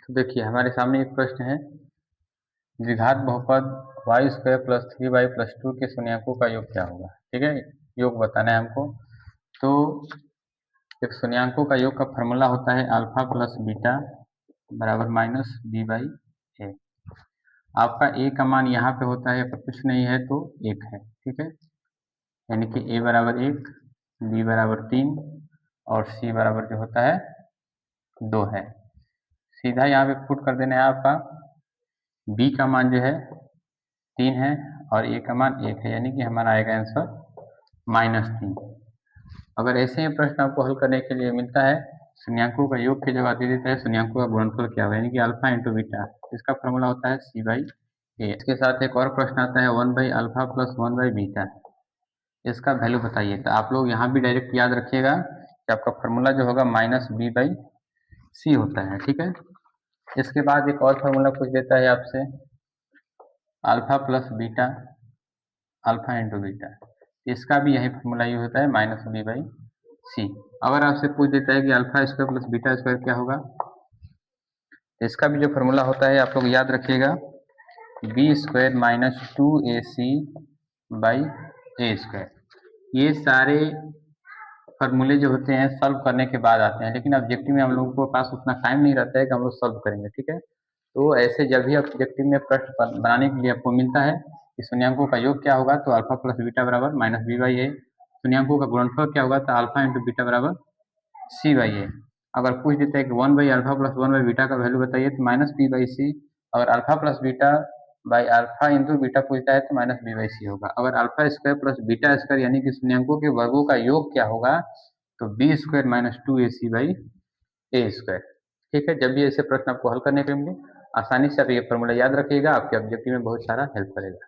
तो देखिए हमारे सामने एक प्रश्न है, द्विघात बहुपद Y square plus 3y plus 2 के शून्यकों का योग क्या होगा। ठीक है, योग बताना है हमको। तो एक शून्यकों का योग का फॉर्मूला होता है अल्फा प्लस बीटा बराबर माइनस बी बाई ए। आपका ए का मान यहाँ पे होता है, पर कुछ नहीं है तो 1 है। ठीक है, यानी कि ए बराबर 1, बी बराबर 3 और सी बराबर जो होता है 2 है। सीधा यहाँ पे पुट कर देना है आपका। बी का मान जो है 3 है और ए का मान 1 है, यानी कि हमारा आएगा आंसर -3। अगर ऐसे ही प्रश्न आपको हल करने के लिए मिलता है, शून्यकों का योग की जगह दे देता है शून्यकों का गुणनफल क्या होगा, यानी कि अल्फा इंटू बीटा, इसका फॉर्मूला होता है सी बाई ए। इसके साथ एक और प्रश्न आता है 1 by alpha plus 1 by beta, इसका वैल्यू बताइए। तो आप लोग यहाँ भी डायरेक्ट याद रखिएगा कि आपका फॉर्मूला जो होगा माइनस बी बाई सी होता है। ठीक है, इसके बाद एक और फार्मूला पूछ देता है आपसे alpha plus beta alpha into beta, इसका भी यही फॉर्मूला यूज होता है माइनस बी बाई सी। अगर आपसे पूछ देता है कि alpha square plus beta square क्या होगा, इसका भी जो फॉर्मूला होता है आप लोग याद रखिएगा, B square minus 2ac by A square. ये सारे फार्मूले जो होते हैं सॉल्व करने के बाद आते हैं, लेकिन ऑब्जेक्टिव में हम लोगों के पास उतना टाइम नहीं रहता है कि हम लोग सॉल्व करेंगे। ठीक है, तो ऐसे जब भी ऑब्जेक्टिव में प्रश्न बनाने के लिए आपको मिलता है कि शून्यकों का योग क्या होगा, तो अल्फा प्लस बीटा बराबर माइनस बी बाई ए। शून्यकों का गुणनफल क्या होगा, तो अल्फा इंटू बीटा बराबर सी बाई ए। अगर पूछ देता है कि 1 by alpha plus 1 by beta का वैल्यू बताइए, तो माइनस बी बाई सी। अगर alpha plus beta by alpha into beta पूछता है तो माइनस बी बाई सी होगा। अगर alpha square plus beta square यानी कि शून्यकों के वर्गों का योग क्या होगा, तो B square minus 2ac by A square. ठीक है, जब भी ऐसे प्रश्न आपको हल करने के लिए मिले, आसानी से आप ये फॉर्मूला याद रखिएगा, आपके ऑब्जेक्टिव में बहुत सारा हेल्प करेगा।